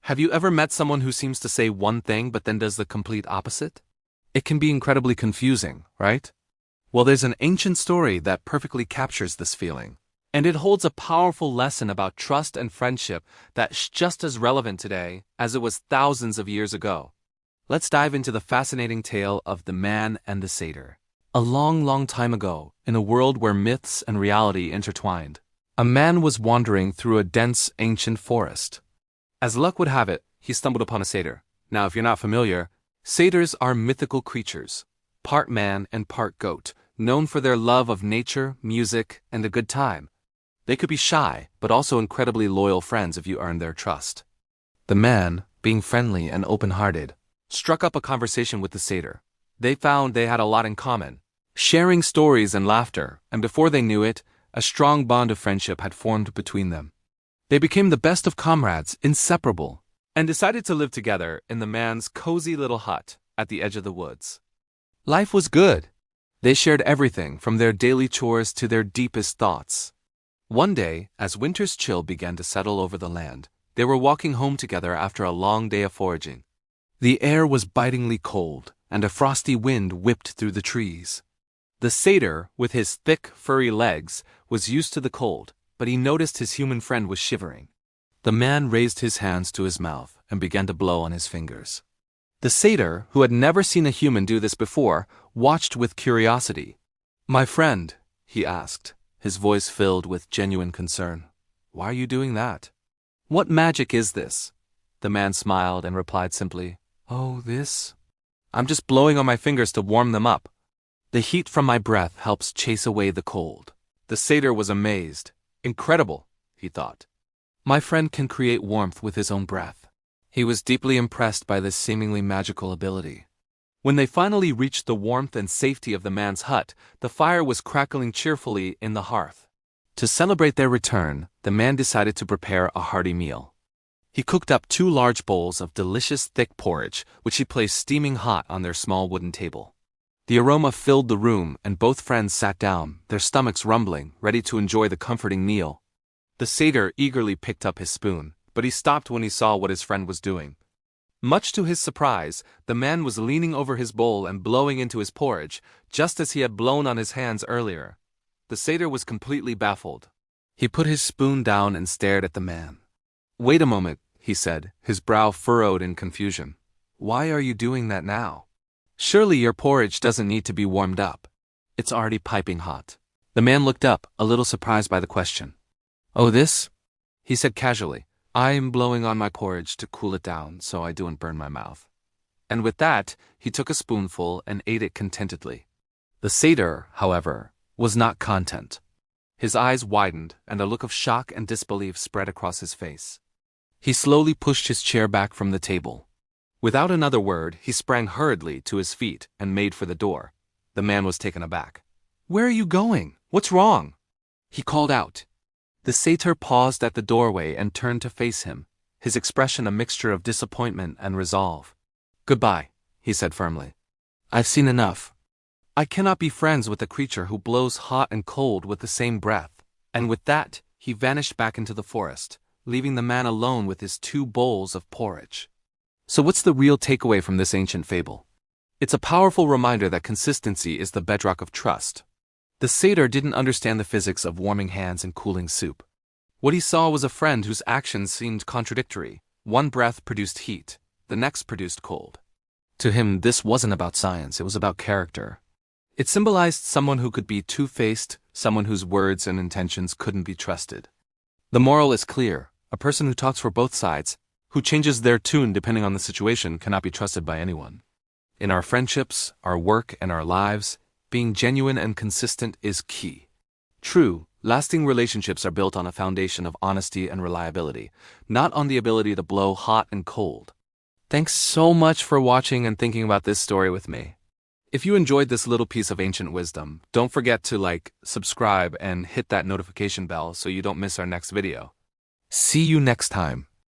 Have you ever met someone who seems to say one thing but then does the complete opposite? It can be incredibly confusing, right? Well, there's an ancient story that perfectly captures this feeling. And it holds a powerful lesson about trust and friendship that's just as relevant today as it was thousands of years ago. Let's dive into the fascinating tale of the Man and the Satyr. A long, long time ago, in a world where myths and reality intertwined, a man was wandering through a dense, ancient forest. As luck would have it, he stumbled upon a satyr. Now, if you're not familiar, satyrs are mythical creatures, part man and part goat, known for their love of nature, music, and a good time. They could be shy, but also incredibly loyal friends if you earn their trust. The man, being friendly and open-hearted, struck up a conversation with the satyr. They found they had a lot in common, sharing stories and laughter, and before they knew it, a strong bond of friendship had formed between them. They became the best of comrades, inseparable, and decided to live together in the man's cozy little hut at the edge of the woods. Life was good. They shared everything from their daily chores to their deepest thoughts. One day, as winter's chill began to settle over the land, they were walking home together after a long day of foraging. The air was bitingly cold, and a frosty wind whipped through the trees. The satyr, with his thick, furry legs, was used to the cold, but he noticed his human friend was shivering. The man raised his hands to his mouth and began to blow on his fingers. The satyr, who had never seen a human do this before, watched with curiosity. "My friend," he asked, his voice filled with genuine concern, "why are you doing that?" "What magic is this?" The man smiled and replied simply, "Oh, this? I'm just blowing on my fingers to warm them up. The heat from my breath helps chase away the cold." The satyr was amazed. Incredible, he thought. My friend can create warmth with his own breath. He was deeply impressed by this seemingly magical ability. When they finally reached the warmth and safety of the man's hut, the fire was crackling cheerfully in the hearth. To celebrate their return, the man decided to prepare a hearty meal. He cooked up 2 large bowls of delicious thick porridge, which he placed steaming hot on their small wooden table. The aroma filled the room, and both friends sat down, their stomachs rumbling, ready to enjoy the comforting meal. The satyr eagerly picked up his spoon, but he stopped when he saw what his friend was doing. Much to his surprise, the man was leaning over his bowl and blowing into his porridge, just as he had blown on his hands earlier. The satyr was completely baffled. He put his spoon down and stared at the man. "Wait a moment," he said, his brow furrowed in confusion. "Why are you doing that now? Surely your porridge doesn't need to be warmed up. It's already piping hot." The man looked up, a little surprised by the question. "Oh, this?" he said casually. "I'm blowing on my porridge to cool it down so I don't burn my mouth." And with that, he took a spoonful and ate it contentedly. The satyr, however, was not content. His eyes widened, and a look of shock and disbelief spread across his face. He slowly pushed his chair back from the table. Without another word, he sprang hurriedly to his feet and made for the door. The man was taken aback. "Where are you going? What's wrong?" he called out. The satyr paused at the doorway and turned to face him, his expression a mixture of disappointment and resolve. "Goodbye," he said firmly. "I've seen enough. I cannot be friends with a creature who blows hot and cold with the same breath." And with that, he vanished back into the forest, leaving the man alone with his 2 bowls of porridge. So what's the real takeaway from this ancient fable? It's a powerful reminder that consistency is the bedrock of trust. The satyr didn't understand the physics of warming hands and cooling soup. What he saw was a friend whose actions seemed contradictory. One breath produced heat, the next produced cold. To him, this wasn't about science, it was about character. It symbolized someone who could be two-faced, someone whose words and intentions couldn't be trusted. The moral is clear: a person who talks for both sides, who changes their tune depending on the situation, cannot be trusted by anyone. In our friendships, our work, and our lives, being genuine and consistent is key. True, lasting relationships are built on a foundation of honesty and reliability, not on the ability to blow hot and cold. Thanks so much for watching and thinking about this story with me. If you enjoyed this little piece of ancient wisdom, don't forget to like, subscribe, and hit that notification bell so you don't miss our next video. See you next time.